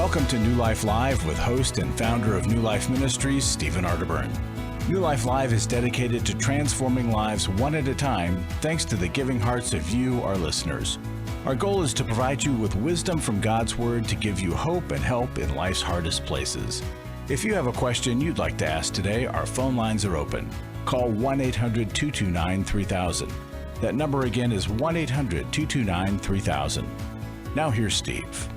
Welcome to New Life Live with host and founder of New Life Ministries, Stephen Arterburn. New Life Live is dedicated to transforming lives one at a time, thanks to the giving hearts of you, our listeners. Our goal is to provide you with wisdom from God's Word to give you hope and help in life's hardest places. If you have a question you'd like to ask today, our phone lines are open. Call 1-800-229-3000. That number again is 1-800-229-3000. Now here's Steve.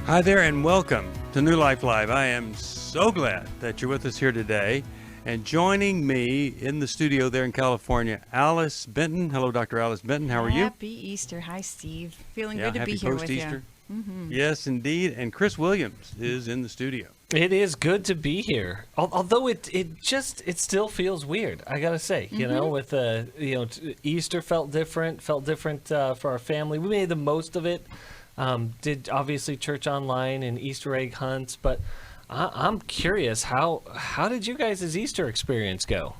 Hi there and welcome to New Life Live. I am so glad that you're with us here today. And joining me in the studio there in California, Alice Benton. Hello, Dr. Alice Benton. How are you? Happy Easter. Hi, Steve. Feeling good to be here with you. Mm-hmm. Yes, indeed. And Chris Williams is in the studio. It is good to be here. Although it still feels weird. I gotta say, you know, with Easter felt different for our family. We made the most of it. Did obviously church online and Easter egg hunts, but I'm curious, how did you guys' Easter experience go?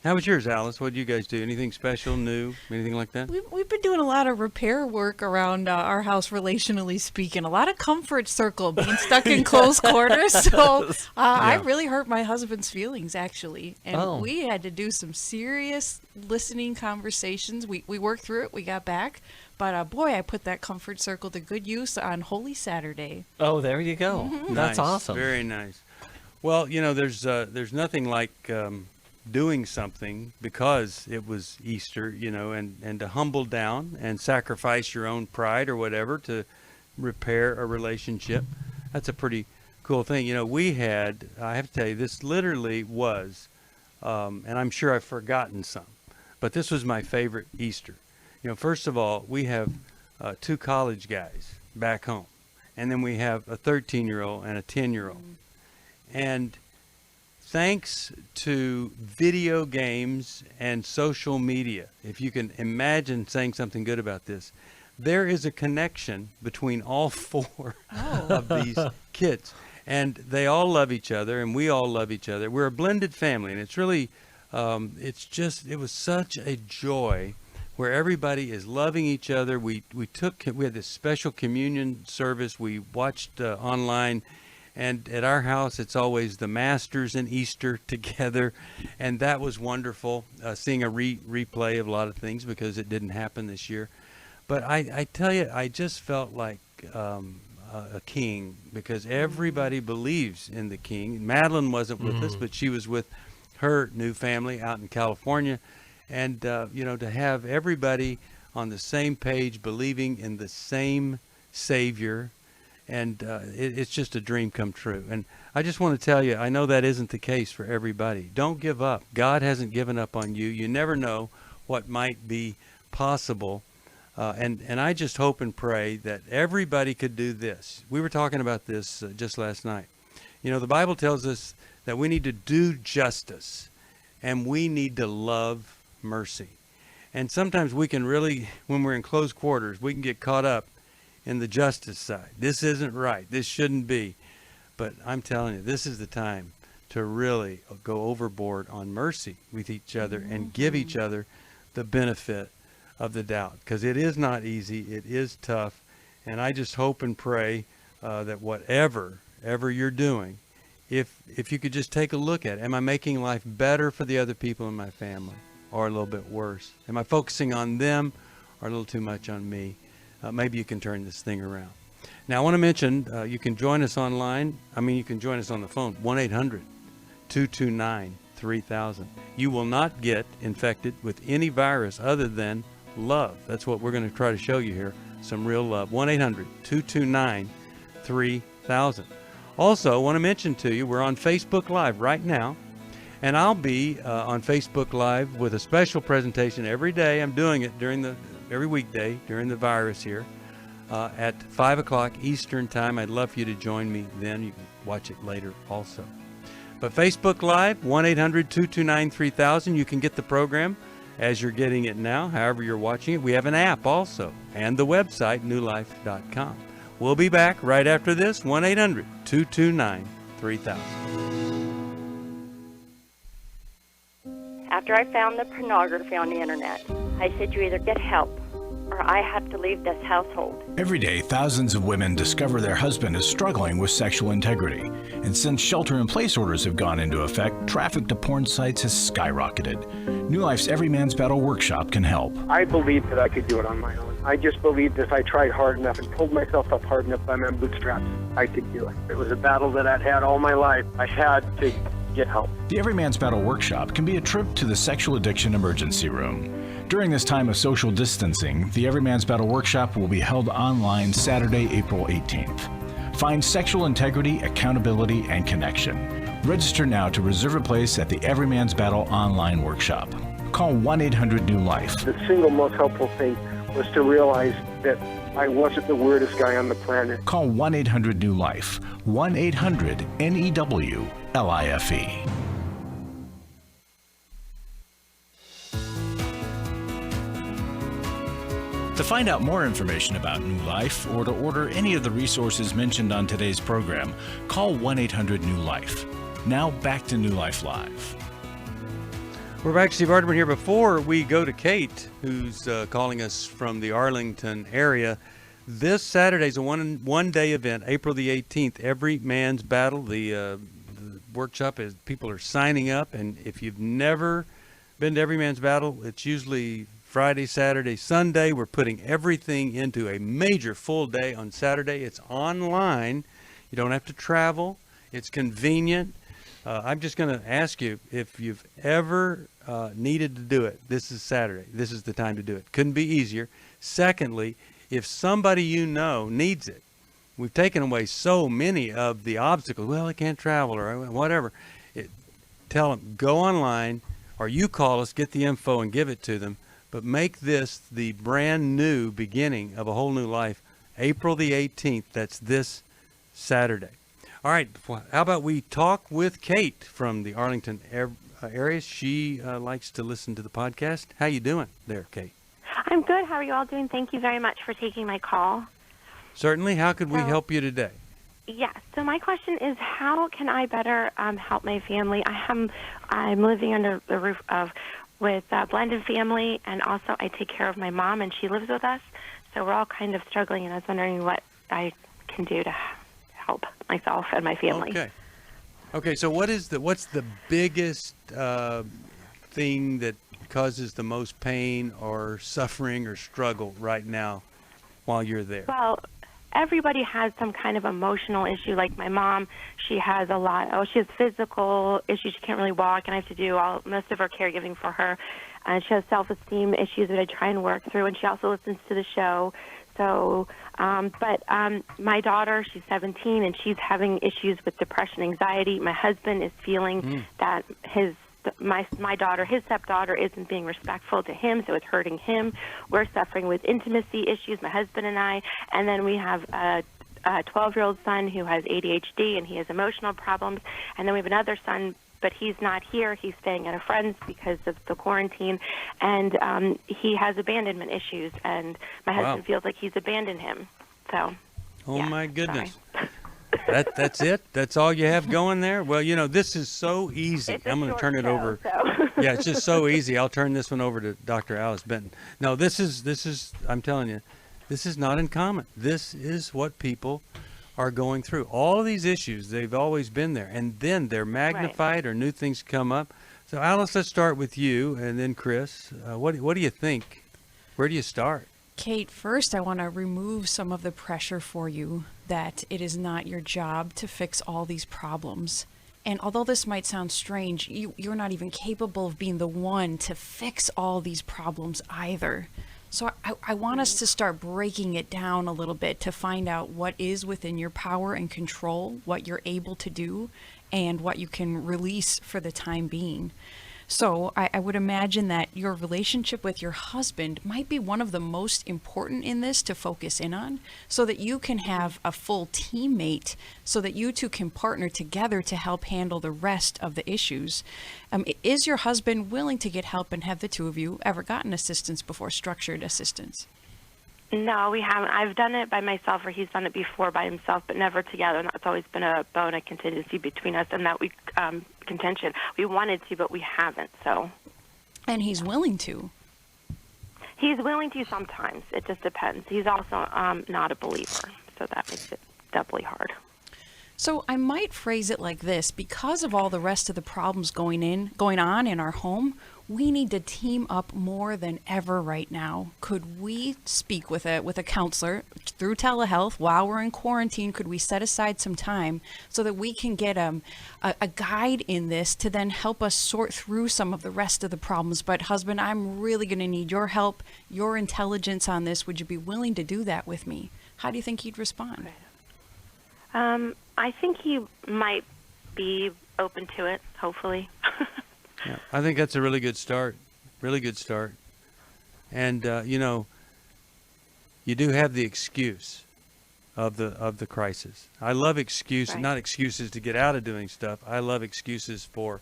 How was yours, Alice? What did you guys do? Anything special, new, anything like that? We've been doing a lot of repair work around our house, relationally speaking. A lot of comfort circle, being stuck in close quarters. So I really hurt my husband's feelings, actually. And we had to do some serious listening conversations. We worked through it. We got back. But boy, I put that comfort circle to good use on Holy Saturday. Oh, there you go. Mm-hmm. That's awesome. Very nice. Well, you know, there's nothing like doing something because it was Easter, you know, and to humble down and sacrifice your own pride or whatever to repair a relationship. That's a pretty cool thing. You know, I have to tell you, this literally was, and I'm sure I've forgotten some, but this was my favorite Easter. You know, first of all, we have two college guys back home, and then we have a 13-year-old and a 10-year-old. And thanks to video games and social media, if you can imagine saying something good about this, there is a connection between all four of these kids. And they all love each other, and we all love each other. We're a blended family, and it's really, it was such a joy where everybody is loving each other. We had this special communion service we watched online, and at our house it's always the Masters and Easter together, and that was wonderful, seeing a replay of a lot of things because it didn't happen this year. But I tell you, I just felt like a king because everybody believes in the King. Madeline wasn't with us, but she was with her new family out in California. And, you know, to have everybody on the same page, believing in the same Savior, and it's just a dream come true. And I just want to tell you, I know that isn't the case for everybody. Don't give up. God hasn't given up on you. You never know what might be possible. And I just hope and pray that everybody could do this. We were talking about this just last night. You know, the Bible tells us that we need to do justice, and we need to love mercy. And sometimes we can really, when we're in close quarters, we can get caught up in the justice side. This isn't right. This shouldn't be. But I'm telling you, this is the time to really go overboard on mercy with each other and give each other the benefit of the doubt. Because it is not easy. It is tough. And I just hope and pray that whatever you're doing, if you could just take a look at it. Am I making life better for the other people in my family? Or a little bit worse? Am I focusing on them or a little too much on me? Maybe you can turn this thing around. Now, I want to mention you can join us online. You can join us on the phone, 1-800-229-3000. You will not get infected with any virus other than love. That's what we're going to try to show you here, some real love. 1-800-229-3000. Also, I want to mention to you, we're on Facebook Live right now. And I'll be on Facebook Live with a special presentation every day. I'm doing it every weekday during the virus here at 5 o'clock Eastern Time. I'd love for you to join me then. You can watch it later also. But Facebook Live, 1-800-229-3000. You can get the program as you're getting it now, however you're watching it. We have an app also, and the website, newlife.com. We'll be back right after this, 1-800-229-3000. After I found the pornography on the internet, I said, you either get help or I have to leave this household. Every day, thousands of women discover their husband is struggling with sexual integrity. And since shelter-in-place orders have gone into effect, traffic to porn sites has skyrocketed. New Life's Every Man's Battle workshop can help. I believed that I could do it on my own. I just believed if I tried hard enough and pulled myself up hard enough by my bootstraps, I could do it. It was a battle that I'd had all my life. I had to get help. The Every Man's Battle workshop can be a trip to the sexual addiction emergency room. During this time of social distancing, the Every Man's Battle workshop will be held online Saturday, April 18th. Find sexual integrity, accountability, and connection. Register now to reserve a place at the Every Man's Battle online workshop. Call 1-800-NEW-LIFE. The single most helpful thing was to realize that I wasn't the weirdest guy on the planet. Call 1-800-NEW-LIFE. 1-800-NEWLIFE. To find out more information about New Life or to order any of the resources mentioned on today's program, call 1-800-NEW-LIFE. Now back to New Life Live. We're back. Steve Arterburn here. Before we go to Kate, who's calling us from the Arlington area, this Saturday is a one-day event, April the 18th. Every Man's Battle. The workshop is people are signing up, and if you've never been to Every Man's Battle, it's usually Friday, Saturday, Sunday. We're putting everything into a major full day on Saturday. It's online. You don't have to travel. It's convenient. I'm just going to ask you, if you've ever needed to do it, this is Saturday. This is the time to do it. Couldn't be easier. Secondly, if somebody you know needs it, we've taken away so many of the obstacles. Well, I can't travel or whatever. Tell them, go online, or you call us, get the info, and give it to them. But make this the brand new beginning of a whole new life, April the 18th. That's this Saturday. All right, how about we talk with Kate from the Arlington area. She likes to listen to the podcast. How you doing there, Kate? I'm good. How are you all doing? Thank you very much for taking my call. Certainly. How could we help you today? Yes. So my question is, how can I better help my family? I'm living under the roof with a blended family, and also I take care of my mom, and she lives with us. So we're all kind of struggling, and I was wondering what I can do to help myself and my family. Okay. So what's the biggest thing that causes the most pain or suffering or struggle right now while you're there? Well, everybody has some kind of emotional issue. Like my mom, she has she has physical issues. She can't really walk, and I have to do most of her caregiving for her. And she has self-esteem issues that I try and work through, and she also listens to the show. So, but my daughter, she's 17, and she's having issues with depression, anxiety. My husband is feeling that my daughter, his stepdaughter, isn't being respectful to him, so it's hurting him. We're suffering with intimacy issues, my husband and I. And then we have a 12-year-old son who has ADHD, and he has emotional problems. And then we have another son, but he's not here. He's staying at a friend's because of the quarantine. And he has abandonment issues, and my husband feels like he's abandoned him. So, my goodness. That's it? That's all you have going there? Well, this is so easy. I'm going to turn it over. Yeah, it's just so easy. I'll turn this one over to Dr. Alice Benton. No, this is, I'm telling you, this is not uncommon. This is what people are going through. All of these issues, they've always been there, and then they're magnified or new things come up. So, Alice, let's start with you, and then Chris. What do you think? Where do you start? Kate, first I want to remove some of the pressure for you that it is not your job to fix all these problems. And although this might sound strange, you're not even capable of being the one to fix all these problems either. So I want us to start breaking it down a little bit to find out what is within your power and control, what you're able to do, and what you can release for the time being. So I would imagine that your relationship with your husband might be one of the most important in this to focus in on, so that you can have a full teammate, so that you two can partner together to help handle the rest of the issues. Is your husband willing to get help, and have the two of you ever gotten assistance before, structured assistance? No, we haven't. I've done it by myself, or he's done it before by himself, but never together. And that's always been a bone of contingency between us, and that contention. We wanted to, but we haven't. So. And he's willing to. He's willing to sometimes. It just depends. He's also not a believer, so that makes it doubly hard. So I might phrase it like this: because of all the rest of the problems going on in our home, we need to team up more than ever right now. Could we speak with a counselor through telehealth while we're in quarantine? Could we set aside some time so that we can get a guide in this to then help us sort through some of the rest of the problems? But husband, I'm really going to need your help, your intelligence on this. Would you be willing to do that with me? How do you think he'd respond? I think he might be open to it, hopefully. Yeah, I think that's a really good start. Really good start. And you do have the excuse of the crisis. I love excuses, Right. not excuses to get out of doing stuff. I love excuses for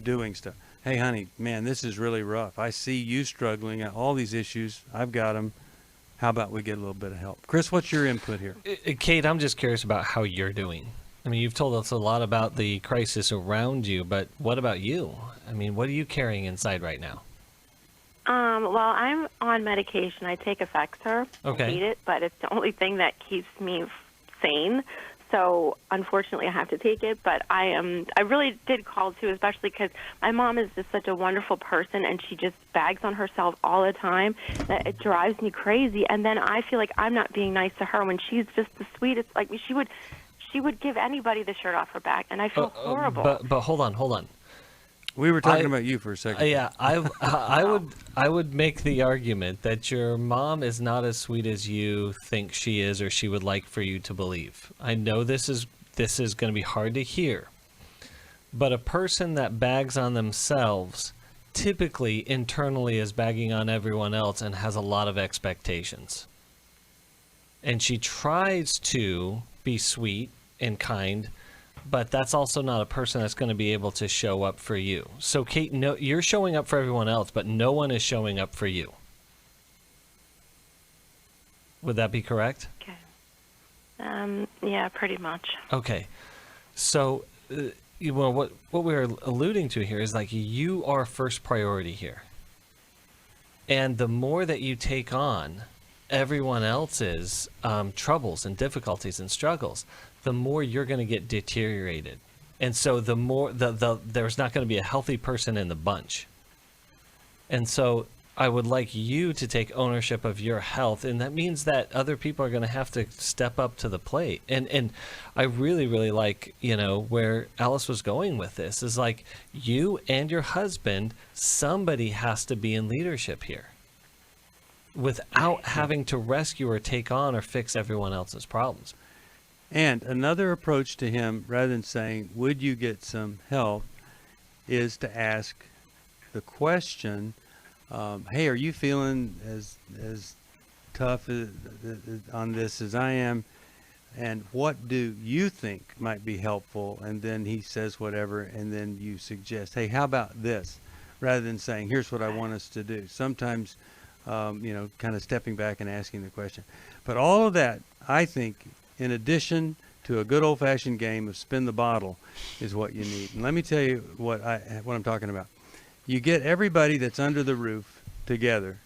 doing stuff. Hey, honey, man, this is really rough. I see you struggling at all these issues. I've got them. How about we get a little bit of help? Chris, what's your input here? Kate, I'm just curious about how you're doing. I mean, you've told us a lot about the crisis around you, but what about you? I mean, what are you carrying inside right now? Well, I'm on medication. I take Effexor. Okay. I hate it, but it's the only thing that keeps me sane. So, unfortunately, I have to take it. But I really did call, too, especially because my mom is just such a wonderful person, and she just bags on herself all the time that it drives me crazy. And then I feel like I'm not being nice to her when she's just the sweetest. Like, she would give anybody the shirt off her back, and I feel horrible. But hold on. We were talking about you for a second. Yeah, I would make the argument that your mom is not as sweet as you think she is, or she would like for you to believe. I know this is going to be hard to hear, but a person that bags on themselves typically internally is bagging on everyone else and has a lot of expectations. And she tries to be sweet and kind, but that's also not a person that's going to be able to show up for you. So, Kate, no, you're showing up for everyone else, but no one is showing up for you. Would that be correct? Okay. Yeah, pretty much. Okay. So, what we're alluding to here is like you are first priority here. And the more that you take on everyone else's troubles and difficulties and struggles, the more you're going to get deteriorated. And so the more there's not going to be a healthy person in the bunch. And so I would like you to take ownership of your health, and that means that other people are going to have to step up to the plate. And I really, really like, where Alice was going with this is like you and your husband, somebody has to be in leadership here without having to rescue or take on or fix everyone else's problems. And another approach to him, rather than saying, would you get some help, is to ask the question, hey, are you feeling as tough on this as I am? And what do you think might be helpful? And then he says whatever, and then you suggest, hey, how about this? Rather than saying, here's what I want us to do. Sometimes, kind of stepping back and asking the question. But all of that, I think, in addition to a good old-fashioned game of spin the bottle, is what you need. And let me tell you what I'm talking about. You get everybody that's under the roof together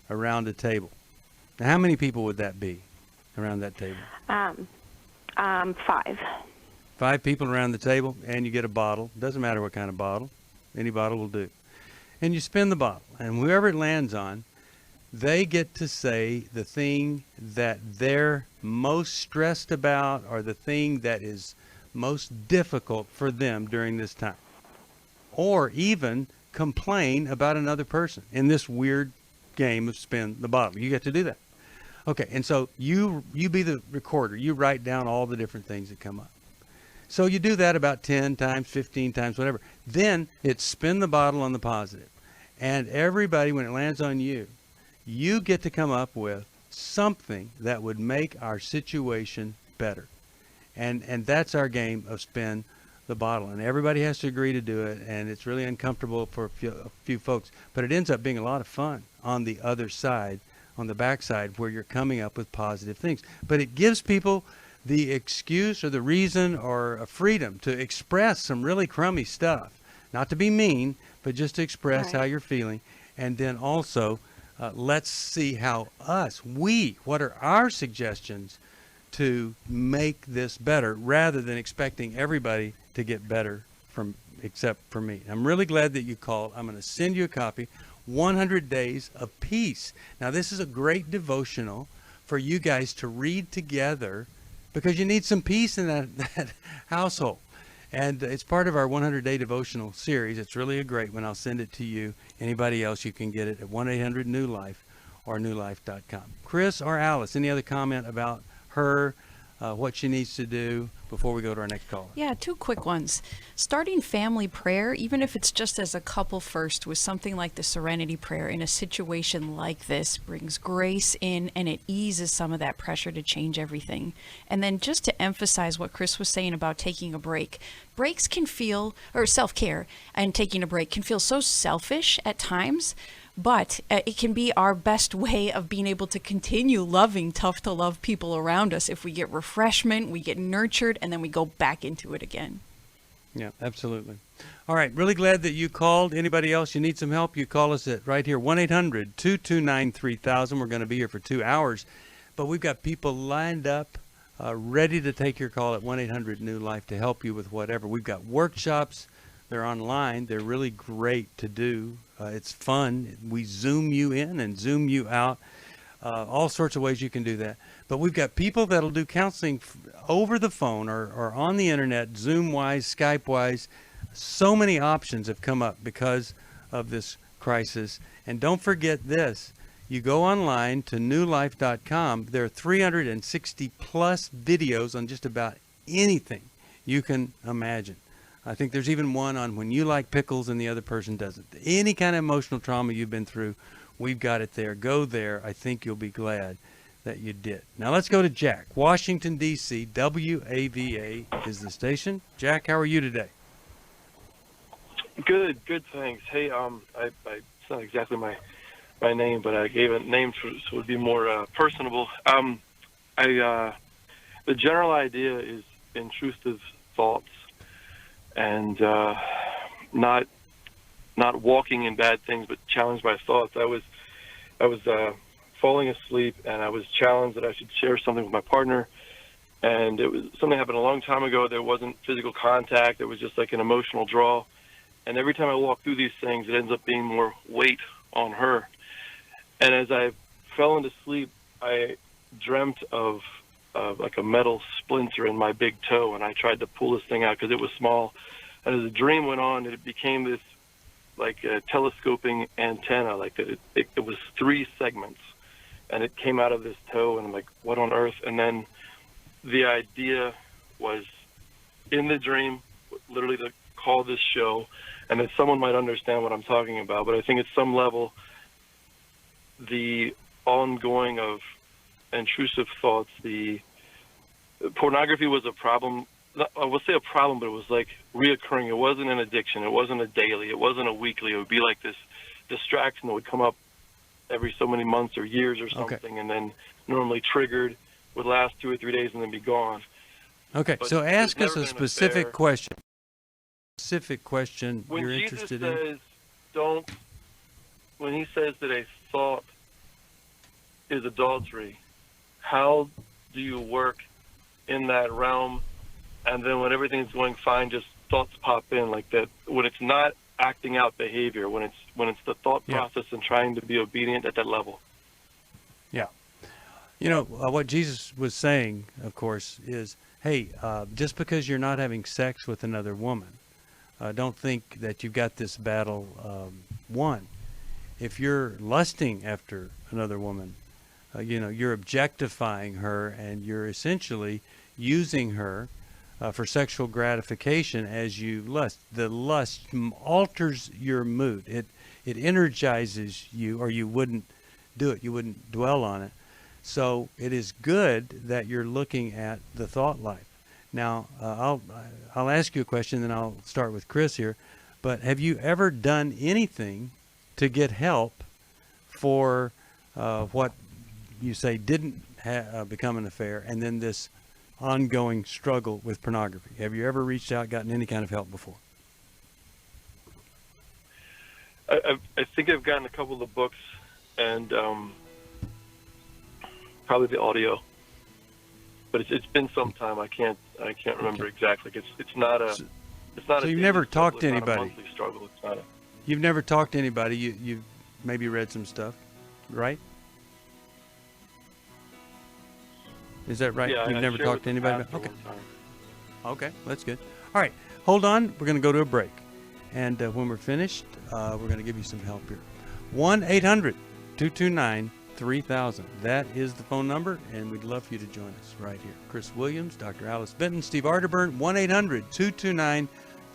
around a table. Now, how many people would that be around that table? 5. 5 people around the table, and you get a bottle. Doesn't matter what kind of bottle. Any bottle will do. And you spin the bottle, and whoever it lands on, they get to say the thing that they're most stressed about, or the thing that is most difficult for them during this time. Or even complain about another person in this weird game of spin the bottle. You get to do that. Okay, and so you be the recorder. You write down all the different things that come up. So you do that about 10 times, 15 times, whatever. Then it's spin the bottle on the positive. And everybody, when it lands on you, you get to come up with something that would make our situation better. And that's our game of spin the bottle. And everybody has to agree to do it, and it's really uncomfortable for a few folks. But it ends up being a lot of fun on the other side, on the backside, where you're coming up with positive things. But it gives people the excuse or the reason or a freedom to express some really crummy stuff. Not to be mean, but just to express how you're feeling. And then also let's see what are our suggestions to make this better, rather than expecting everybody to get better except for me. I'm really glad that you called. I'm going to send you a copy, 100 Days of Peace. Now, this is a great devotional for you guys to read together, because you need some peace in that household. And it's part of our 100-day devotional series. It's really a great one. I'll send it to you. Anybody else, you can get it at 1-800-NEW-LIFE or newlife.com. Chris or Alice, any other comment about her, what she needs to do before we go to our next caller? Yeah, two quick ones. Starting family prayer, even if it's just as a couple first, with something like the Serenity Prayer in a situation like this, brings grace in, and it eases some of that pressure to change everything. And then just to emphasize what Chris was saying about taking a break, breaks can feel, or self-care and taking a break can feel so selfish at times, but it can be our best way of being able to continue loving tough to love people around us. If we get refreshment, we get nurtured, and then we go back into it again. Yeah, absolutely. All right, really glad that you called. Anybody else, you need some help, you call us at right here, 1-800-229-3000. We're going to be here for 2 hours, but we've got people lined up, ready to take your call at 1-800-NEW-LIFE to help you with whatever. We've got workshops. They're online. They're really great to do. It's fun. We Zoom you in and Zoom you out. All sorts of ways you can do that. But we've got people that'll do counseling over the phone or on the internet, Zoom-wise, Skype-wise. So many options have come up because of this crisis. And don't forget this. You go online to newlife.com. There are 360-plus videos on just about anything you can imagine. I think there's even one on when you like pickles and the other person doesn't. Any kind of emotional trauma you've been through, we've got it there. Go there. I think you'll be glad that you did. Now let's go to Jack. Washington, D.C., WAVA is the station. Jack, how are you today? Good, thanks. Hey, it's not exactly my name, but I gave a name so it would be more personable. The general idea is intrusive thoughts. And not walking in bad things, but challenged by thoughts. I was falling asleep, and I was challenged that I should share something with my partner. And it was something happened a long time ago. There wasn't physical contact. It was just like an emotional draw. And every time I walk through these things, it ends up being more weight on her. And as I fell into sleep, I dreamt of like a metal splinter in my big toe, and I tried to pull this thing out because it was small. And as the dream went on, it became this like a telescoping antenna, like it was 3 segments, and it came out of this toe, and I'm like, what on earth? And then the idea was in the dream, literally to call this show, and that someone might understand what I'm talking about, but I think at some level, the ongoing of intrusive thoughts, the pornography was a problem. I will say a problem, but it was like reoccurring. It wasn't an addiction. It wasn't a daily. It wasn't a weekly. It would be like this distraction that would come up every so many months or years or something, and then normally triggered, would last 2 or 3 days and then be gone. Okay, But so ask us a been specific question. Specific question When you're Jesus interested says, in. when he says that a thought is adultery, how do you work in that realm? And then when everything's going fine, just thoughts pop in like that. When it's not acting out behavior, when it's the thought process and trying to be obedient at that level. Yeah. You know, what Jesus was saying, of course, is, hey, just because you're not having sex with another woman, don't think that you've got this battle won. If you're lusting after another woman, you're objectifying her, and you're essentially using her for sexual gratification as you lust. The lust alters your mood. It energizes you, or you wouldn't do it. You wouldn't dwell on it. So it is good that you're looking at the thought life. Now, I'll ask you a question, then I'll start with Chris here. But have you ever done anything to get help for what you say didn't become an affair, and then this ongoing struggle with pornography? Have you ever reached out, gotten any kind of help before? I think I've gotten a couple of books and probably the audio. But it's been some time. I can't remember exactly. It's not a. It's not. So a you've never daily talked to struggle. It's not a anybody. monthly struggle. It's not a. You've never talked to anybody. You've maybe read some stuff, right? Is that right? Yeah, You've I never shared talked with to the anybody pastor about? one time. Okay, that's good. All right, hold on. We're going to go to a break. And when we're finished, we're going to give you some help here. 1-800-229-3000. That is the phone number, and we'd love for you to join us right here. Chris Williams, Dr. Alice Benton, Steve Arterburn, 1-800-229-3000,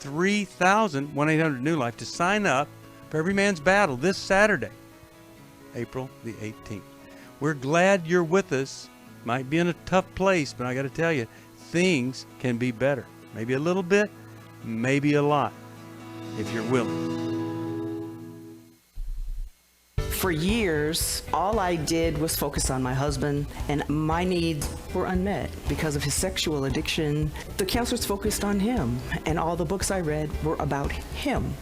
1-800-NEW-LIFE to sign up for Every Man's Battle this Saturday, April the 18th. We're glad you're with us. Might be in a tough place, but I got to tell you, things can be better. Maybe a little bit, maybe a lot, if you're willing. For years, all I did was focus on my husband, and my needs were unmet because of his sexual addiction. The counselors focused on him, and all the books I read were about him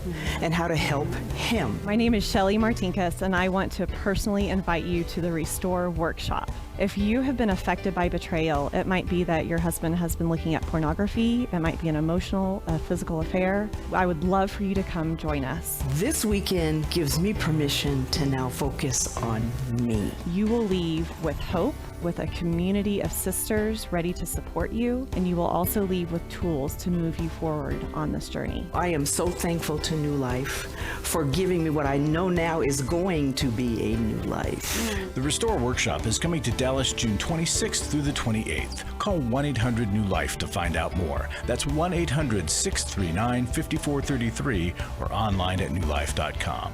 and how to help him. My name is Shelly Martinkus, and I want to personally invite you to the Restore Workshop. If you have been affected by betrayal, it might be that your husband has been looking at pornography, it might be an emotional, physical affair. I would love for you to come join us. This weekend gives me permission to now focus on me. You will leave with hope, with a community of sisters ready to support you, and you will also leave with tools to move you forward on this journey. I am so thankful to New Life for giving me what I know now is going to be a new life. The Restore Workshop is coming to Dallas June 26th through the 28th. Call 1-800-NEW-LIFE to find out more. That's 1-800-639-5433 or online at newlife.com.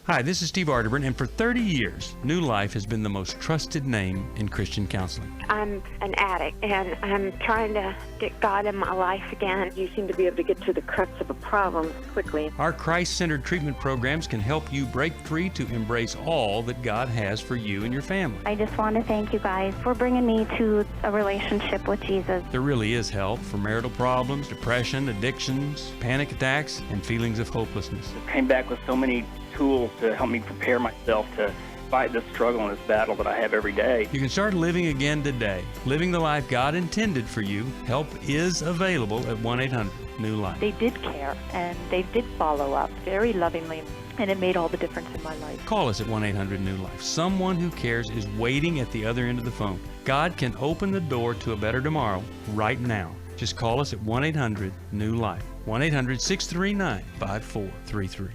Hi, this is Steve Arterburn, and for 30 years, New Life has been the most trusted name in Christian counseling. I'm an addict, and I'm trying to get God in my life again. You seem to be able to get to the crux of a problem quickly. Our Christ-centered treatment programs can help you break free to embrace all that God has for you and your family. I just want to thank you guys for bringing me to a relationship with Jesus. There really is help for marital problems, depression, addictions, panic attacks, and feelings of hopelessness. Came back with so many tools to help me prepare myself to fight this struggle and this battle that I have every day. You can start living again today, living the life God intended for you. Help is available at 1-800-NEW-LIFE. They did care, and they did follow up very lovingly, and it made all the difference in my life. Call us at 1-800-NEW-LIFE. Someone who cares is waiting at the other end of the phone. God can open the door to a better tomorrow right now. Just call us at 1-800-NEW-LIFE. 1-800-639-5433.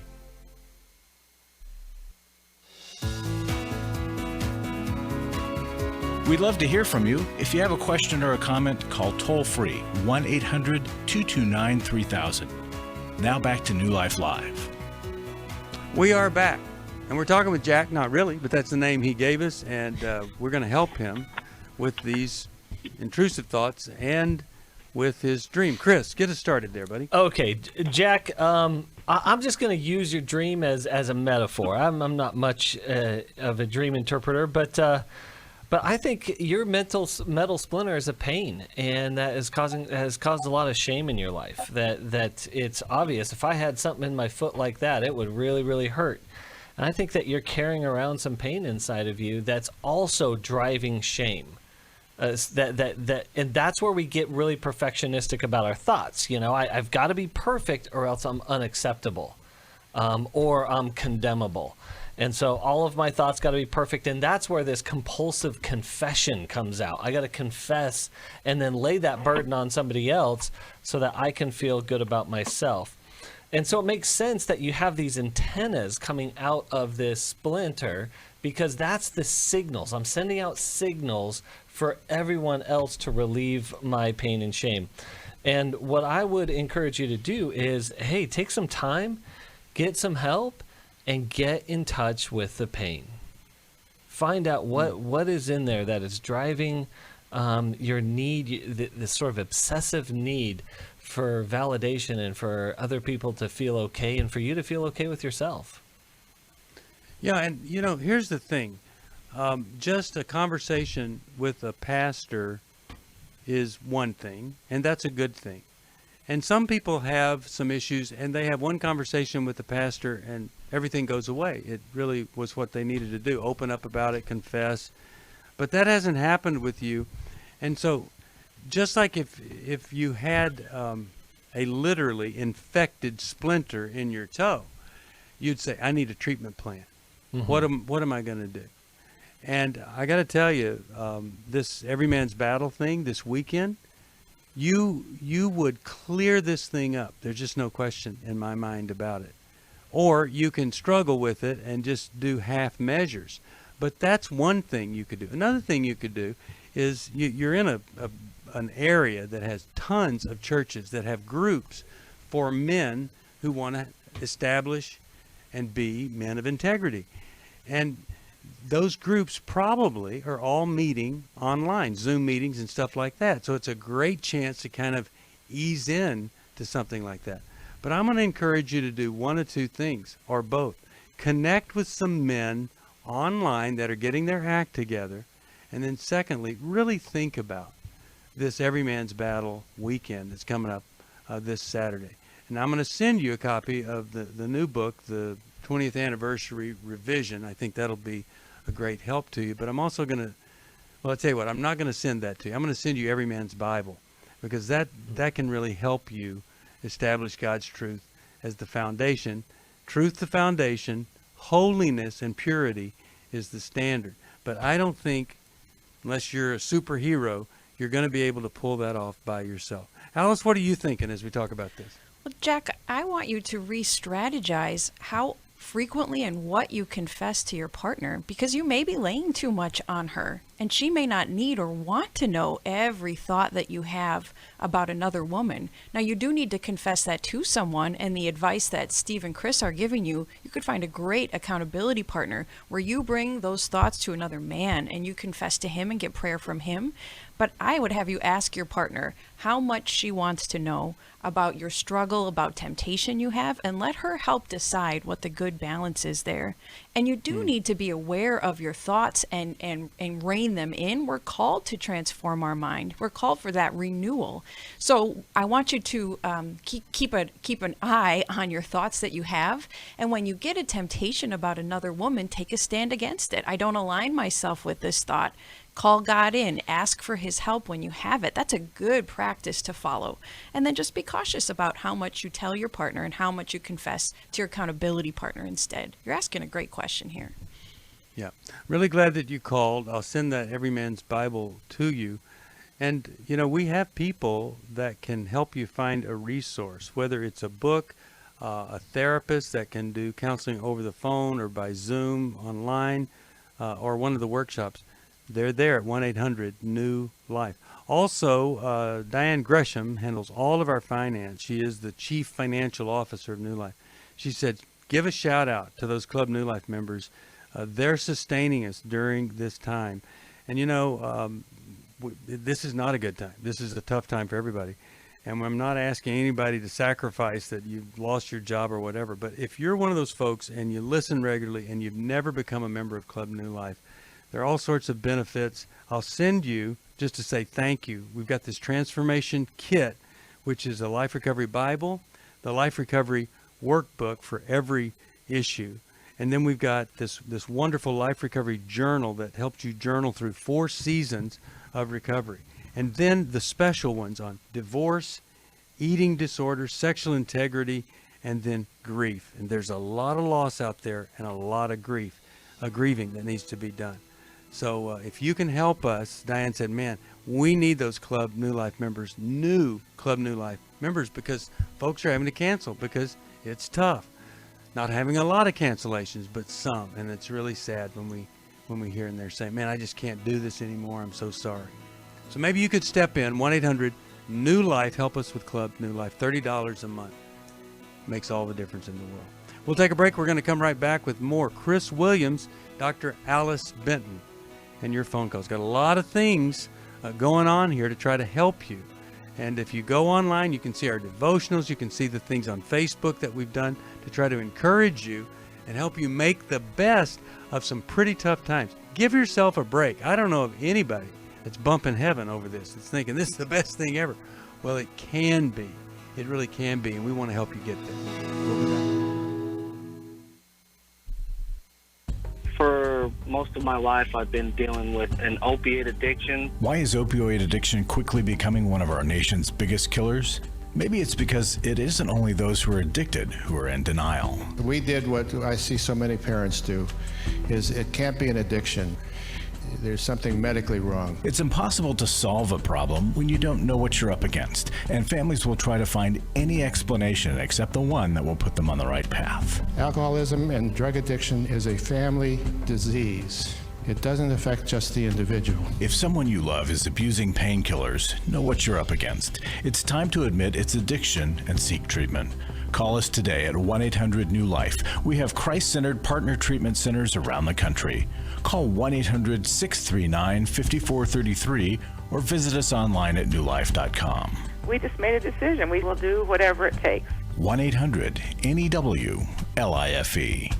We'd love to hear from you. If you have a question or a comment, call toll-free 1-800-229-3000. Now back to New Life Live. We are back, and we're talking with Jack. Not really, but that's the name he gave us, and we're going to help him with these intrusive thoughts and with his dream. Chris, get us started there, buddy. Okay, Jack, I'm just going to use your dream as a metaphor. I'm not much of a dream interpreter, but I think your metal splinter is a pain, and that has caused a lot of shame in your life. That it's obvious. If I had something in my foot like that, it would really, really hurt. And I think that you're carrying around some pain inside of you that's also driving shame. And that's where we get really perfectionistic about our thoughts. You know, I've got to be perfect, or else I'm unacceptable, or I'm condemnable. And so all of my thoughts got to be perfect, and that's where this compulsive confession comes out. I got to confess and then lay that burden on somebody else so that I can feel good about myself. And so it makes sense that you have these antennas coming out of this splinter, because that's the signals. I'm sending out signals for everyone else to relieve my pain and shame. And what I would encourage you to do is, hey, take some time, get some help, and get in touch with the pain. Find out what is in there that is driving your need, this sort of obsessive need for validation and for other people to feel okay and for you to feel okay with yourself. Yeah, and you know, here's the thing. Just a conversation with a pastor is one thing, and that's a good thing. And some people have some issues, and they have one conversation with the pastor, and everything goes away. It really was what they needed to do, open up about it, confess. But that hasn't happened with you. And so just like if you had a literally infected splinter in your toe, you'd say, I need a treatment plan. Mm-hmm. What am I going to do? And I got to tell you, this Every Man's Battle thing this weekend, you would clear this thing up. There's just no question in my mind about it. Or you can struggle with it and just do half measures. But that's one thing you could do. Another thing you could do is you're in an area that has tons of churches that have groups for men who want to establish and be men of integrity. And those groups probably are all meeting online, Zoom meetings and stuff like that. So it's a great chance to kind of ease in to something like that. But I'm going to encourage you to do one of two things, or both. Connect with some men online that are getting their act together. And then secondly, really think about this Every Man's Battle weekend that's coming up this Saturday. And I'm going to send you a copy of the new book, the 20th anniversary revision. I think that'll be a great help to you. But I'm also going to, well, I'll tell you what, I'm not going to send that to you. I'm going to send you Every Man's Bible, because that can really help you establish God's truth as the foundation. Truth the foundation, holiness and purity is the standard. But I don't think, unless you're a superhero, you're going to be able to pull that off by yourself. Alice, what are you thinking as we talk about this? Well, Jack, I want you to re-strategize how frequently and what you confess to your partner, because you may be laying too much on her, and she may not need or want to know every thought that you have about another woman. Now, you do need to confess that to someone, and the advice that Steve and Chris are giving you, you could find a great accountability partner where you bring those thoughts to another man and you confess to him and get prayer from him. But I would have you ask your partner how much she wants to know about your struggle, about temptation you have, and let her help decide what the good balance is there. And you do need to be aware of your thoughts and rein them in. We're called to transform our mind. We're called for that renewal. So I want you to keep an eye on your thoughts that you have. And when you get a temptation about another woman, take a stand against it. I don't align myself with this thought. Call God in, ask for his help when you have it. That's a good practice to follow. And then just be cautious about how much you tell your partner and how much you confess to your accountability partner instead. You're asking a great question here. Yeah, really glad that you called. I'll send that Every Man's Bible to you. And, you know, we have people that can help you find a resource, whether it's a book, a therapist that can do counseling over the phone or by Zoom online, or one of the workshops. They're there at 1-800-NEW-LIFE. Also, Diane Gresham handles all of our finance. She is the Chief Financial Officer of New Life. She said, give a shout out to those Club New Life members. They're sustaining us during this time. And, you know, this is not a good time. This is a tough time for everybody. And I'm not asking anybody to sacrifice that you've lost your job or whatever. But if you're one of those folks and you listen regularly and you've never become a member of Club New Life, there are all sorts of benefits. I'll send you, just to say thank you, we've got this transformation kit, which is a Life Recovery Bible, the Life Recovery Workbook for every issue. And then we've got this wonderful Life Recovery Journal that helps you journal through 4 seasons of recovery. And then the special ones on divorce, eating disorders, sexual integrity, and then grief. And there's a lot of loss out there and a lot of grieving that needs to be done. So if you can help us, Diane said, man, we need those Club New Life members, new Club New Life members, because folks are having to cancel because it's tough. Not having a lot of cancellations, but some. And it's really sad when we hear and they're saying, man, I just can't do this anymore. I'm so sorry. So maybe you could step in, 1-800-NEW-LIFE, help us with Club New Life, $30 a month. Makes all the difference in the world. We'll take a break. We're going to come right back with more Chris Williams, Dr. Alice Benton, and your phone calls. Got a lot of things going on here to try to help you. And if you go online, you can see our devotionals. You can see the things on Facebook that we've done to try to encourage you and help you make the best of some pretty tough times. Give yourself a break. I don't know of anybody that's bumping heaven over this. That's thinking this is the best thing ever. Well, it can be. It really can be, and we want to help you get there. We'll be back. For most of my life, I've been dealing with an opiate addiction. Why is opioid addiction quickly becoming one of our nation's biggest killers? Maybe it's because it isn't only those who are addicted who are in denial. We did what I see so many parents do, is it can't be an addiction. There's something medically wrong. It's impossible to solve a problem when you don't know what you're up against, and families will try to find any explanation except the one that will put them on the right path. Alcoholism and drug addiction is a family disease. It doesn't affect just the individual. If someone you love is abusing painkillers, know what you're up against. It's time to admit it's addiction and seek treatment. Call us today at 1-800-NEW-LIFE. We have Christ-centered partner treatment centers around the country. Call 1-800-639-5433 or visit us online at newlife.com. We just made a decision. We will do whatever it takes. 1-800-NEW-LIFE.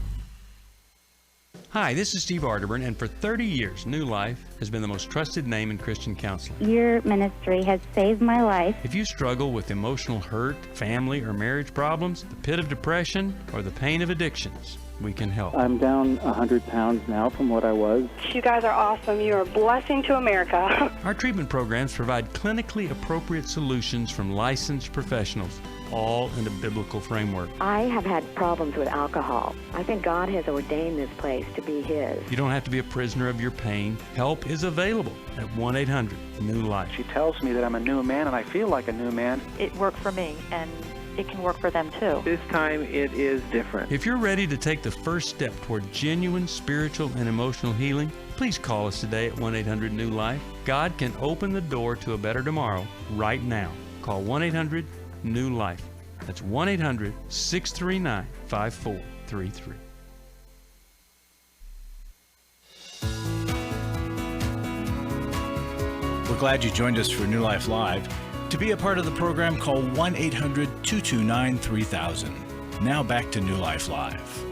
Hi, this is Steve Arterburn, and for 30 years, New Life has been the most trusted name in Christian counseling. Your ministry has saved my life. If you struggle with emotional hurt, family or marriage problems, the pit of depression, or the pain of addictions, we can help. I'm down 100 pounds now from what I was. You guys are awesome. You're a blessing to America. Our treatment programs provide clinically appropriate solutions from licensed professionals, all in a biblical framework. I have had problems with alcohol. I think God has ordained this place to be His. You don't have to be a prisoner of your pain. Help is available at 1-800-NEW-LIFE. She tells me that I'm a new man, and I feel like a new man. It worked for me, and it can work for them too. This time it is different. If you're ready to take the first step toward genuine spiritual and emotional healing, please call us today at 1-800-NEW-LIFE. God can open the door to a better tomorrow right now. Call 1-800-NEW-LIFE. That's 1-800-639-5433. We're glad you joined us for New Life Live. To be a part of the program, call 1-800-229-3000. Now back to New Life Live.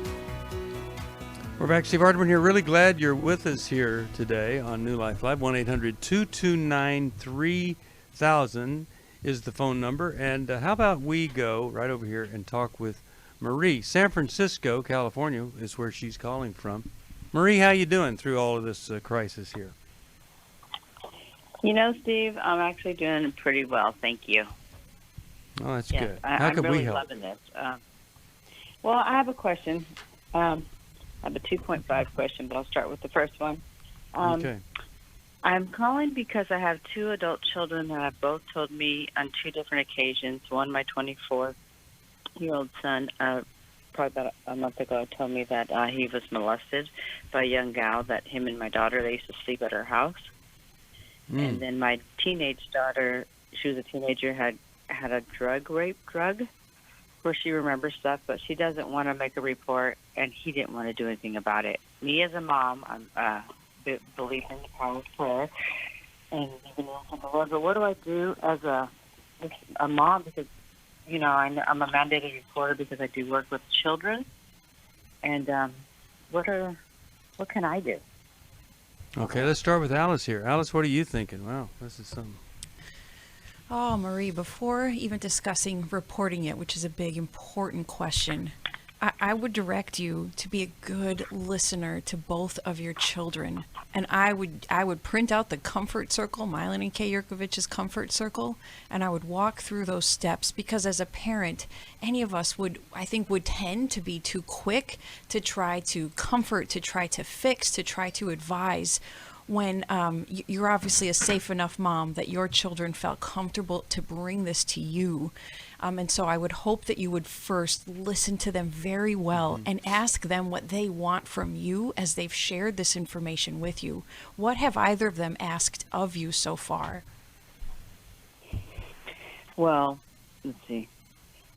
We're back. Steve Arterburn here. Really glad you're with us here today on New Life Live. 1-800-229-3000 is the phone number. And how about we go right over here and talk with Marie. San Francisco, California is where she's calling from. Marie, how you doing through all of this crisis here? You know, Steve, I'm actually doing pretty well, thank you. Oh, that's yes, good. How I'm could really we help? loving this. Well, I have a question. I have a 2.5 question, but I'll start with the first one. Okay. I'm calling because I have two adult children that have both told me on two different occasions. One, my 24-year-old son, probably about a month ago, told me that he was molested by a young gal, that him and my daughter, they used to sleep at her house. And then my teenage daughter, she was a teenager, had a drug where she remembers stuff, but she doesn't want to make a report, and he didn't want to do anything about it. Me as a mom, I'm believe in the power of prayer and even in the Lord. But what do I do as a mom? Because, you know, I'm a mandated reporter because I do work with children. And what can I do? Okay, let's start with Alice here. Alice, what are you thinking? Wow, this is something. Oh, Marie, before even discussing reporting it, which is a big, important question, I would direct you to be a good listener to both of your children. And I would print out the comfort circle, Milan and Kay Yurkovich's comfort circle, and I would walk through those steps, because as a parent, any of us would tend to be too quick to try to comfort, to try to fix, to try to advise, when you're obviously a safe enough mom that your children felt comfortable to bring this to you. And so I would hope that you would first listen to them very well and ask them what they want from you as they've shared this information with you. What have either of them asked of you so far? Well, let's see.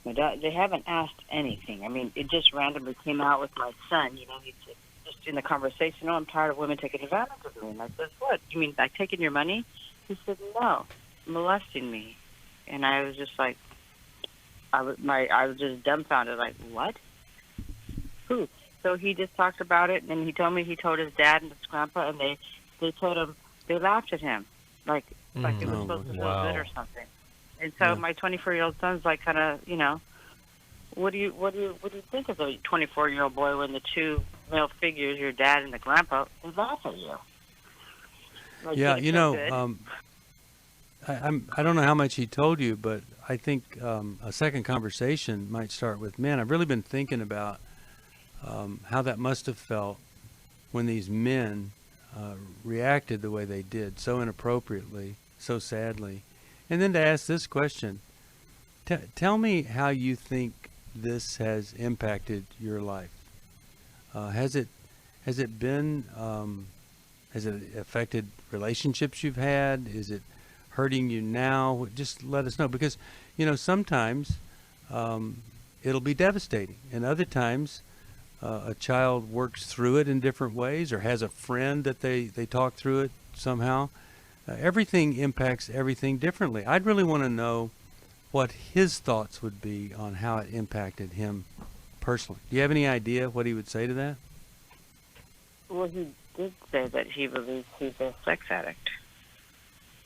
They haven't asked anything. I mean, it just randomly came out with my son. You know, he's just in the conversation, "Oh, I'm tired of women taking advantage of me." And I said, "What? You mean like taking your money?" He said, "No, molesting me." And I was just like, I was just dumbfounded, like, what? Who? So he just talked about it, and he told me he told his dad and his grandpa, and they told him, they laughed at him, like it was supposed to feel good or something. And so my 24-year-old son's like, kind of, what do you think of a 24-year-old boy when the two male figures, your dad and the grandpa, is laugh at you? Like, Yeah, good. I don't know how much he told you, but I think a second conversation might start with, man, I've really been thinking about how that must have felt when these men reacted the way they did, so inappropriately, so sadly. And then to ask this question, tell me how you think this has impacted your life. Has it been, has it affected relationships you've had? Is it hurting you now? Just let us know, because sometimes it'll be devastating, and other times a child works through it in different ways, or has a friend that they talk through it somehow. Everything impacts everything differently. I'd really want to know what his thoughts would be on how it impacted him personally. Do you have any idea what he would say to that? Well, he did say that he believes he's a sex addict.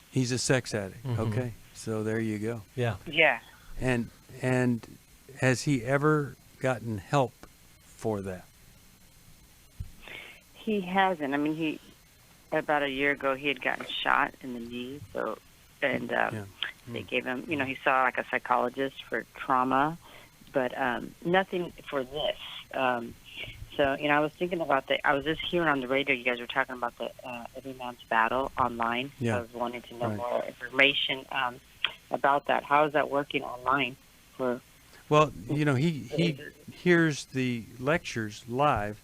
He's a sex addict. Mm-hmm. Okay, so there you go. Yeah. Yeah. And has he ever gotten help for that? He hasn't. I mean, about a year ago, he had gotten shot in the knee. So, and they gave him, he saw like a psychologist for trauma, but nothing for this. So, I was thinking about I was just hearing on the radio, you guys were talking about the Every Man's Battle online. Yeah. I was wanting to know more information about that. How is that working online? Well, he hears the lectures live,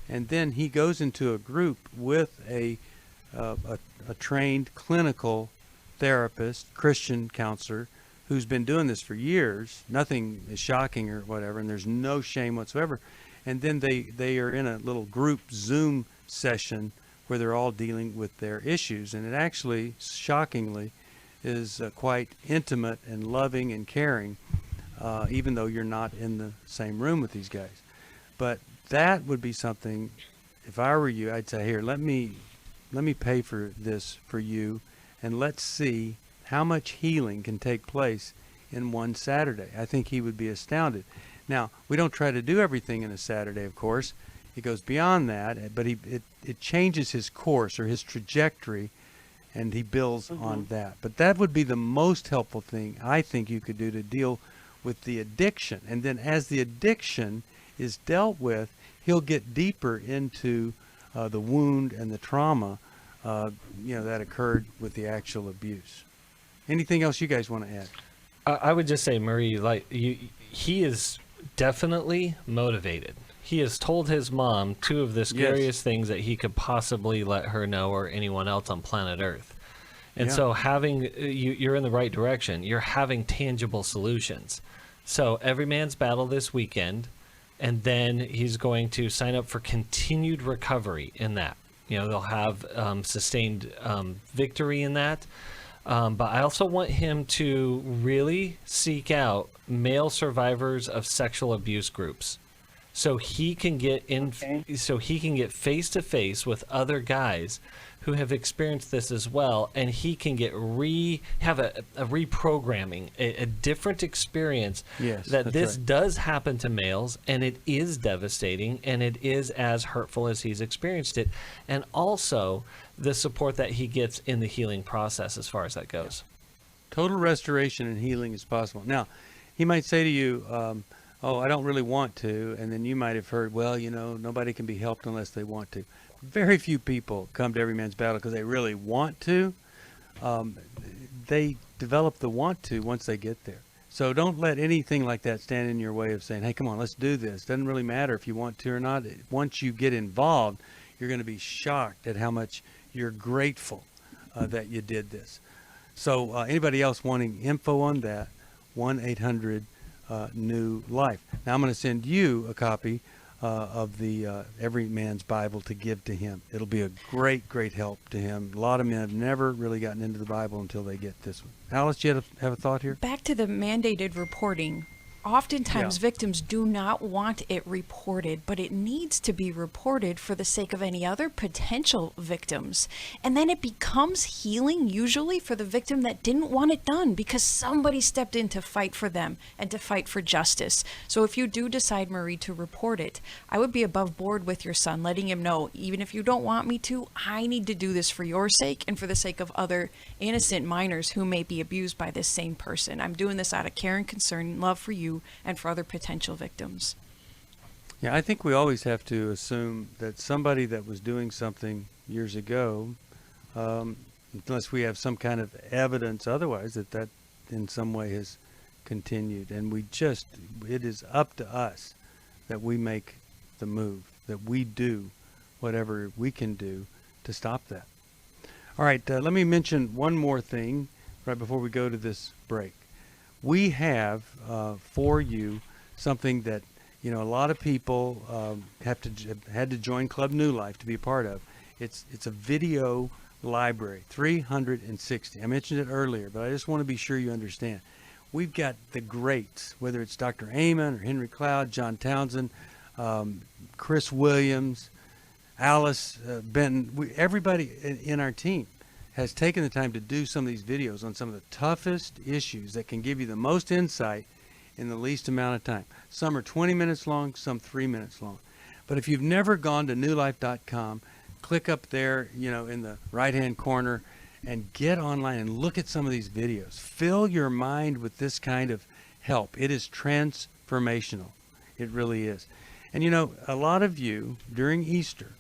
and then he goes into a group with a trained clinical therapist, Christian counselor, who's been doing this for years. Nothing is shocking or whatever, and there's no shame whatsoever. And then they are in a little group Zoom session where they're all dealing with their issues. And it actually, shockingly, is quite intimate and loving and caring, even though you're not in the same room with these guys. But that would be something, if I were you, I'd say, here, let me pay for this for you, and let's see how much healing can take place in one Saturday. I think he would be astounded. Now, we don't try to do everything in a Saturday, of course. It goes beyond that, but it changes his course or his trajectory, and he builds on that. But that would be the most helpful thing I think you could do to deal with the addiction. And then as the addiction is dealt with, he'll get deeper into the wound and the trauma that occurred with the actual abuse. Anything else you guys want to add? I would just say, Marie, he is definitely motivated. He has told his mom two of the scariest things that he could possibly let her know, or anyone else on planet Earth. And so having you're in the right direction. You're having tangible solutions. So Every Man's Battle this weekend, and then he's going to sign up for continued recovery in that. They'll have sustained victory in that. But I also want him to really seek out male survivors of sexual abuse groups, so he can get so he can get face to face with other guys who have experienced this as well, and he can get have a reprogramming, a different experience. Yes, that that's this right. does happen to males, and it is devastating, and it is as hurtful as he's experienced it, and also the support that he gets in the healing process as far as that goes. Total restoration and healing is possible. Now, he might say to you, oh, I don't really want to, and then you might have heard, well, nobody can be helped unless they want to. Very few people come to Every Man's Battle because they really want to. They develop the want to once they get there. So don't let anything like that stand in your way of saying, hey, come on, let's do this. Doesn't really matter if you want to or not. Once you get involved, you're going to be shocked at how much you're grateful that you did this. So anybody else wanting info on that, 1-800-NEW-LIFE. Now I'm going to send you a copy of the Every Man's Bible to give to him. It'll be a great, great help to him. A lot of men have never really gotten into the Bible until they get this one. Alice, do you have a thought here? Back to the mandated reporting. Oftentimes, victims do not want it reported, but it needs to be reported for the sake of any other potential victims. And then it becomes healing, usually, for the victim that didn't want it done because somebody stepped in to fight for them and to fight for justice. So if you do decide, Marie, to report it, I would be above board with your son, letting him know, even if you don't want me to, I need to do this for your sake and for the sake of other innocent minors who may be abused by this same person. I'm doing this out of care and concern and love for you and for other potential victims. Yeah, I think we always have to assume that somebody that was doing something years ago, unless we have some kind of evidence otherwise, that in some way has continued. And it is up to us that we make the move, that we do whatever we can do to stop that. All right, let me mention one more thing right before we go to this break. We have for you something that a lot of people had to join Club New Life to be a part of. It's a video library, 360. I mentioned it earlier, but I just want to be sure you understand. We've got the greats, whether it's Dr. Amen or Henry Cloud, John Townsend, Chris Williams, Alice Benton. Everybody in our team has taken the time to do some of these videos on some of the toughest issues that can give you the most insight in the least amount of time. Some are 20 minutes long, some 3 minutes long. But if you've never gone to newlife.com, click up there, in the right-hand corner and get online and look at some of these videos. Fill your mind with this kind of help. It is transformational. It really is. And a lot of you during Easter,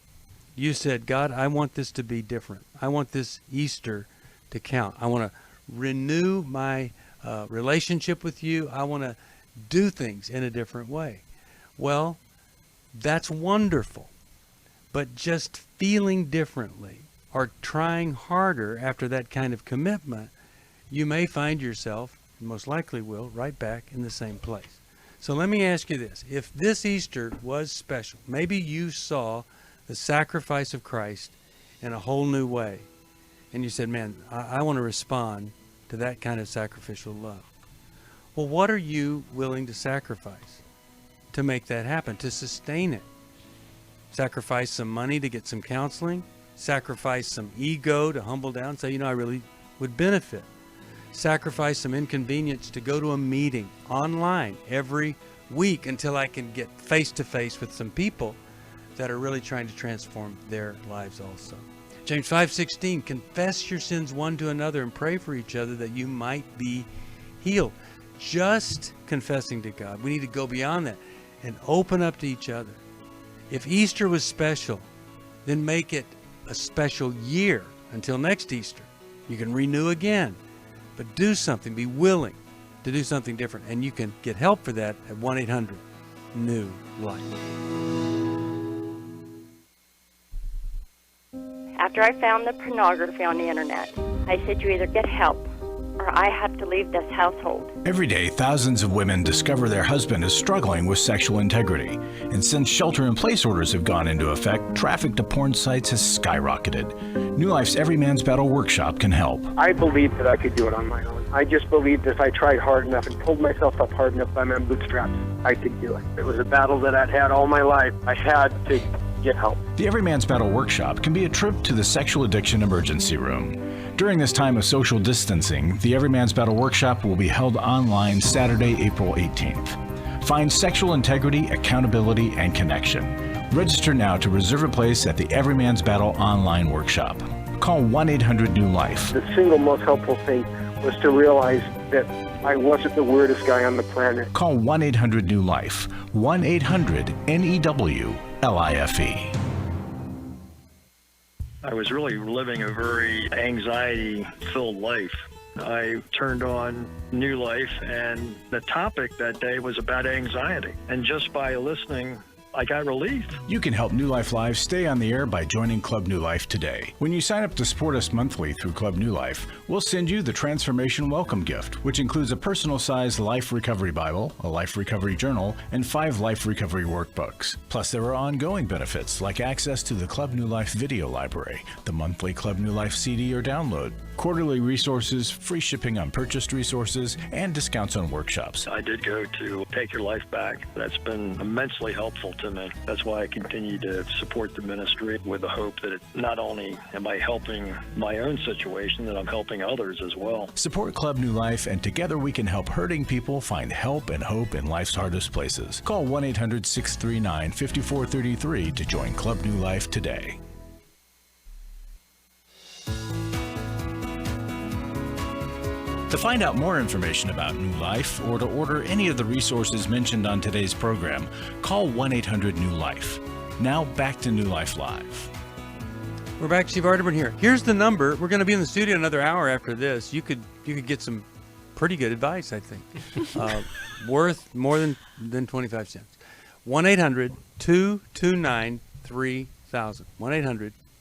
you said, God, I want this to be different. I want this Easter to count. I want to renew my relationship with you. I want to do things in a different way. Well, that's wonderful. But just feeling differently or trying harder after that kind of commitment, you may find yourself, most likely will, right back in the same place. So let me ask you this. If this Easter was special, maybe you saw the sacrifice of Christ in a whole new way, and you said, man, I want to respond to that kind of sacrificial love. Well, what are you willing to sacrifice to make that happen, to sustain it? Sacrifice some money to get some counseling, sacrifice some ego to humble down, say, I really would benefit. Sacrifice some inconvenience to go to a meeting online every week until I can get face-to-face with some people that are really trying to transform their lives also. James 5:16, confess your sins one to another and pray for each other that you might be healed. Just confessing to God. We need to go beyond that and open up to each other. If Easter was special, then make it a special year until next Easter. You can renew again, but do something. Be willing to do something different, and you can get help for that at 1-800-NEW-LIFE. After I found the pornography on the internet, I said, you either get help or I have to leave this household. Every day, thousands of women discover their husband is struggling with sexual integrity. And since shelter-in-place orders have gone into effect, traffic to porn sites has skyrocketed. New Life's Every Man's Battle workshop can help. I believed that I could do it on my own. I just believed if I tried hard enough and pulled myself up hard enough by my bootstraps, I could do it. It was a battle that I'd had all my life. I had to get help. The Every Man's Battle workshop can be a trip to the sexual addiction emergency room. During this time of social distancing, the Every Man's Battle workshop will be held online Saturday, April 18th. Find sexual integrity, accountability, and connection. Register now to reserve a place at the Every Man's Battle online workshop. Call 1-800-NEW-LIFE. The single most helpful thing was to realize that I wasn't the weirdest guy on the planet. Call 1-800-NEW-LIFE. 1-800-NEW-LIFE. I was really living a very anxiety-filled life. I turned on New Life, and the topic that day was about anxiety. And just by listening I got released. You can help New Life Live stay on the air by joining Club New Life today. When you sign up to support us monthly through Club New Life, we'll send you the Transformation Welcome Gift, which includes a personal-sized Life Recovery Bible, a Life Recovery Journal, and 5 Life Recovery Workbooks. Plus, there are ongoing benefits like access to the Club New Life video library, the monthly Club New Life CD or download, quarterly resources, free shipping on purchased resources, and discounts on workshops. I did go to Take Your Life Back. That's been immensely helpful to me. That's why I continue to support the ministry with the hope that not only am I helping my own situation, that I'm helping others as well. Support Club New Life, and together we can help hurting people find help and hope in life's hardest places. Call 1-800-639-5433 to join Club New Life today. To find out more information about New Life or to order any of the resources mentioned on today's program, call 1-800-NEW-LIFE. Now back to New Life Live. We're back. Steve Arterburn here. Here's the number. We're going to be in the studio another hour after this. You could get some pretty good advice, I think, worth more than 25 cents. 1-800-229-3000.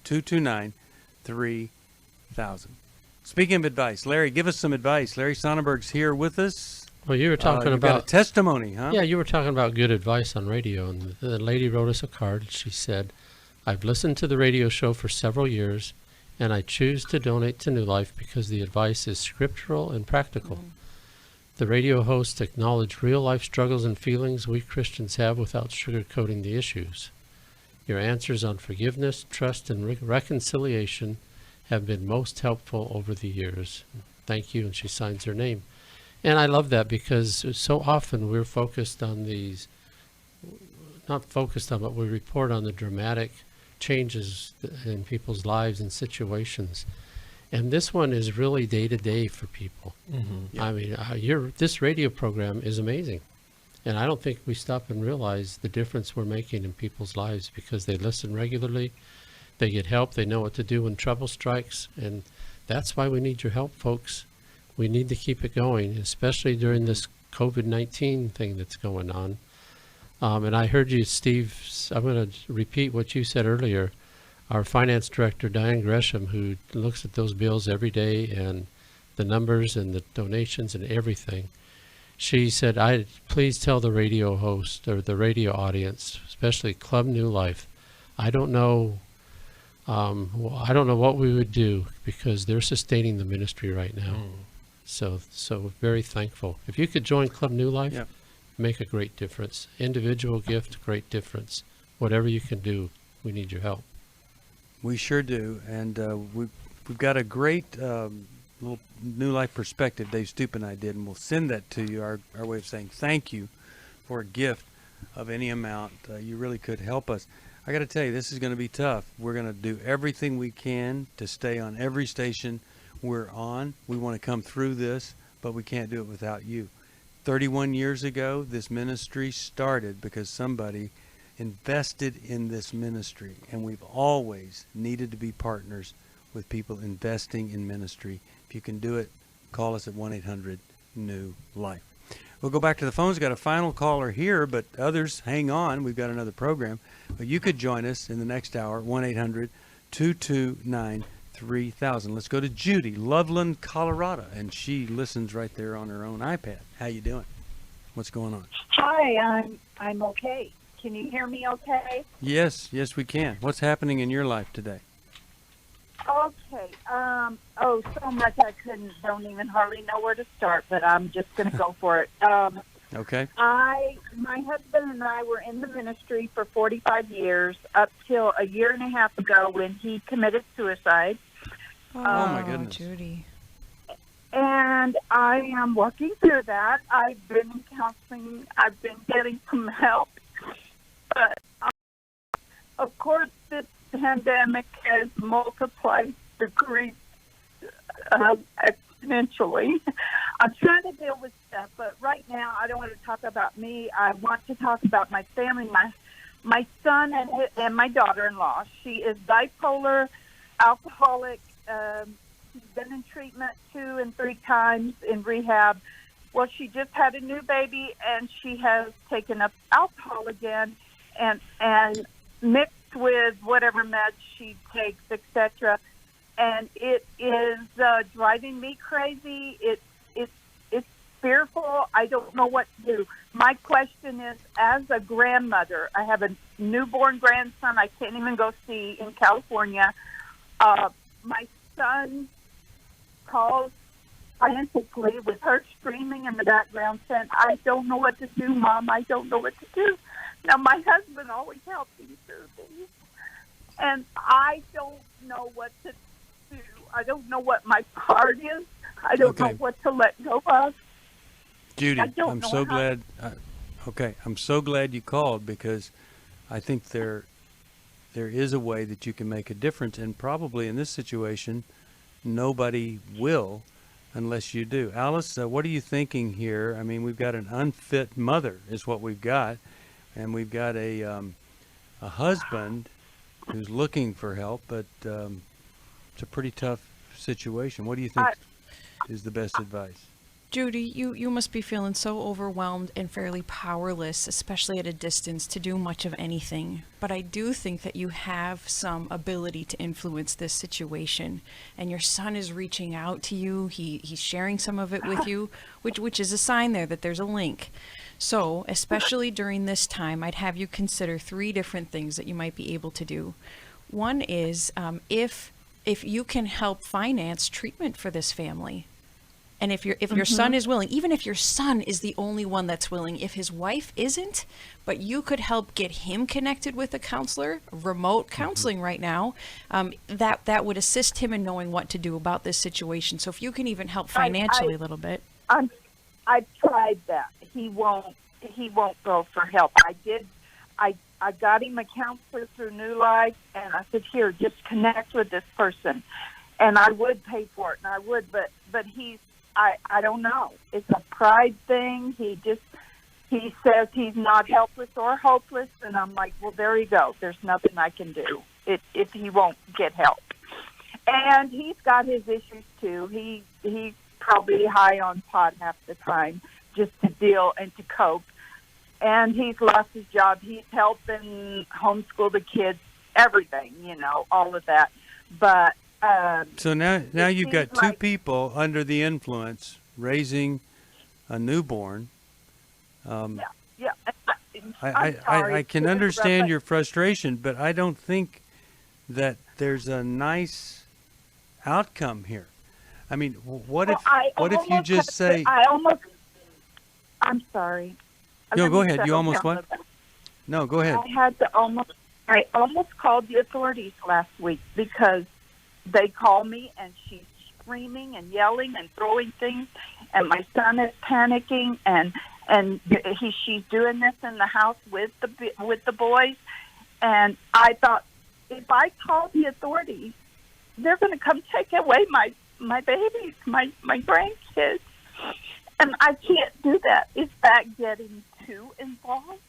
1-800-229-3000. Speaking of advice, Larry, give us some advice. Larry Sonnenberg's here with us. Well, you were talking about got a testimony, huh? Yeah, you were talking about good advice on radio, and the lady wrote us a card. She said, "I've listened to the radio show for several years, and I choose to donate to New Life because the advice is scriptural and practical. The radio hosts acknowledge real-life struggles and feelings we Christians have without sugarcoating the issues. Your answers on forgiveness, trust, and reconciliation have been most helpful over the years. Thank you," and she signs her name. And I love that because so often we're focused on these, not focused on, but we report on the dramatic changes in people's lives and situations. And this one is really day to day for people. Mm-hmm. Yeah. I mean, this radio program is amazing. And I don't think we stop and realize the difference we're making in people's lives because they listen regularly. They get help. They know what to do when trouble strikes. And that's why we need your help, folks. We need to keep it going, especially during this COVID-19 thing that's going on. And I heard you, Steve, I'm going to repeat what you said earlier. Our finance director, Diane Gresham, who looks at those bills every day and the numbers and the donations and everything, she said, please tell the radio host or the radio audience, especially Club New Life, I don't know what we would do because they're sustaining the ministry right now. So very thankful. If you could join Club New Life, Yep. Make a great difference. Individual gift, great difference. Whatever you can do, we need your help. We sure do. And we've got a great little New Life perspective Dave Stoop and I did, and we'll send that to you, our way of saying thank you for a gift of any amount. You really could help us. I got to tell you, this is going to be tough. We're going to do everything we can to stay on every station we're on. We want to come through this, but we can't do it without you. 31 years ago, this ministry started because somebody invested in this ministry, and we've always needed to be partners with people investing in ministry. If you can do it, call us at 1-800-NEW-LIFE. We'll go back to the phones. We've got a final caller here, but others, hang on. We've got another program. But you could join us in the next hour, 1-800-229-3000. Let's go to Judy, Loveland, Colorado, and she listens right there on her own iPad. How you doing? What's going on? Hi, I'm okay. Can you hear me okay? Yes, we can. What's happening in your life today? Okay. So much I don't even hardly know where to start, but I'm just going to go for it. Okay. My husband and I were in the ministry for 45 years up till a year and a half ago when he committed suicide. Oh my goodness. Judy. And I am working through that. I've been in counseling. I've been getting some help. But, of course, this pandemic has multiplied the grief exponentially. I'm trying to deal with stuff, but right now I don't want to talk about me. I want to talk about my family, my son and my daughter-in-law. She is bipolar, alcoholic. She's been in treatment 2 and 3 times in rehab. Well, she just had a new baby, and she has taken up alcohol again. and mixed with whatever meds she takes, etc. And it is driving me crazy. It's fearful. I don't know what to do. My question is, as a grandmother, I have a newborn grandson I can't even go see in California. My son calls frantically with her screaming in the background saying, I don't know what to do, Mom. I don't know what to do. Now, my husband always helps me through these, and I don't know what to do. I don't know what my part is. I don't know what to let go of. Judy, I'm so glad. I'm so glad you called, because I think there is a way that you can make a difference, and probably in this situation, nobody will unless you do. Alice, what are you thinking here? I mean, we've got an unfit mother is what we've got, and we've got a husband who's looking for help, but it's a pretty tough situation. What do you think is the best advice? Judy, you must be feeling so overwhelmed and fairly powerless, especially at a distance, to do much of anything. But I do think that you have some ability to influence this situation. And your son is reaching out to you. He's sharing some of it with you, which is a sign there that there's a link. So, especially during this time, I'd have you consider 3 different things that you might be able to do. One is if you can help finance treatment for this family. And if your son is willing, even if your son is the only one that's willing, if his wife isn't, but you could help get him connected with a counselor, remote counseling right now, that would assist him in knowing what to do about this situation. So if you can even help financially a little bit. I've tried that. He won't go for help. I got him a counselor through New Life, and I said, here, just connect with this person. And I would pay for it, and I would, but I don't know. It's a pride thing. He says he's not helpless or hopeless, and I'm like, well, there you go. There's nothing I can do if he won't get help. And he's got his issues too. He's probably high on pot half the time just to deal and to cope. And he's lost his job. He's helping homeschool the kids, everything, all of that. But so now you've got 2 people under the influence raising a newborn. Yeah. I can understand your frustration, but I don't think that there's a nice outcome here. I mean, what if you just say? I'm sorry. No, go ahead. You almost what? No, go ahead. I almost called the authorities last week because they call me and she's screaming and yelling and throwing things, and my son is panicking, and she's doing this in the house with the boys, and I thought, if I call the authorities, they're going to come take away my babies, my grandkids, and I can't do that. Is that getting too involved?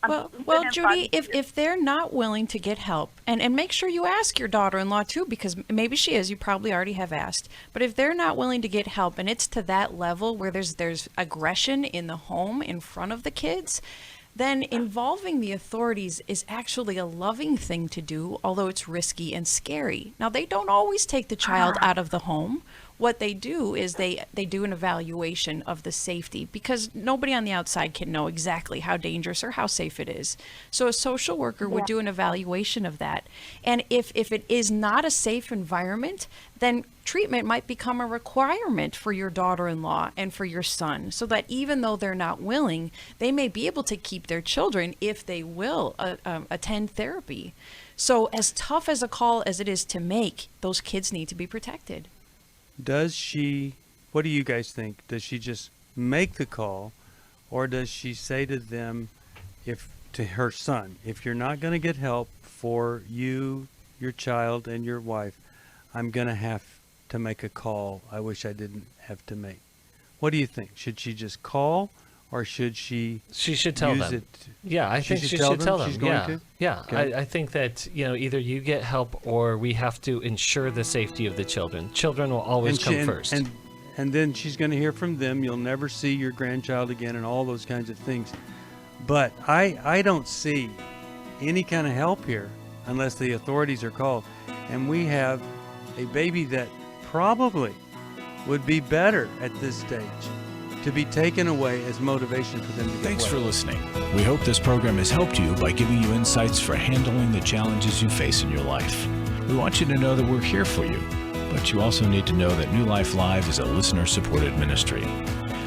Well, Judy, if they're not willing to get help, and make sure you ask your daughter-in-law too, because maybe she is, you probably already have asked, but if they're not willing to get help and it's to that level where there's aggression in the home in front of the kids, then involving the authorities is actually a loving thing to do, although it's risky and scary. Now, they don't always take the child out of the home. What they do is they do an evaluation of the safety, because nobody on the outside can know exactly how dangerous or how safe it is. So a social worker would do an evaluation of that. And if it is not a safe environment, then treatment might become a requirement for your daughter-in-law and for your son, so that even though they're not willing, they may be able to keep their children if they will attend therapy. So as tough as a call as it is to make, those kids need to be protected. Does she, what do you guys think? Does she just make the call, or does she say to them, to her son, if you're not going to get help for you, your child, and your wife, I'm going to have to make a call I wish I didn't have to make? What do you think? Should she just call, or should she? She should tell use them. It? Yeah, I think she should tell them. She's going to? Yeah. Okay. I think that either you get help or we have to ensure the safety of the children. Children will always come first. And then she's going to hear from them. You'll never see your grandchild again, and all those kinds of things. But I don't see any kind of help here unless the authorities are called. And we have a baby that probably would be better at this stage to be taken away as motivation for them to get Thanks well. for listening. We hope this program has helped you by giving you insights for handling the challenges you face in your life. We want you to know that we're here for you, but you also need to know that New Life Live is a listener-supported ministry.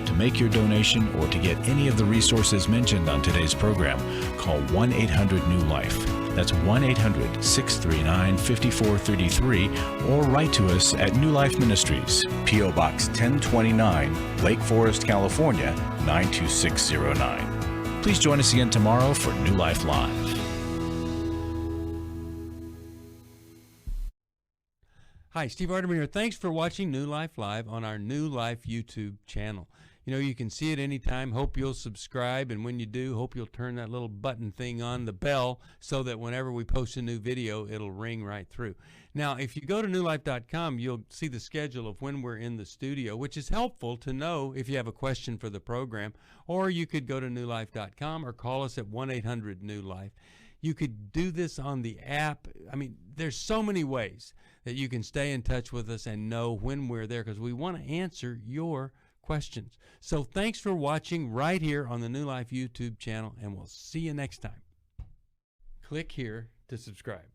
To make your donation or to get any of the resources mentioned on today's program, call 1-800-NEW-LIFE. That's 1-800-639-5433, or write to us at New Life Ministries, P.O. Box 1029, Lake Forest, California, 92609. Please join us again tomorrow for New Life Live. Hi, Steve Arterburn here. Thanks for watching New Life Live on our New Life YouTube channel. You know, you can see it anytime. Hope you'll subscribe, and when you do, hope you'll turn that little button thing on, the bell, so that whenever we post a new video, it'll ring right through. Now, if you go to newlife.com, you'll see the schedule of when we're in the studio, which is helpful to know if you have a question for the program, or you could go to newlife.com or call us at 1-800-NEW-LIFE. You could do this on the app. I mean, there's so many ways that you can stay in touch with us and know when we're there, because we want to answer your questions. So thanks for watching right here on the New Life YouTube channel, and we'll see you next time. Click here to subscribe.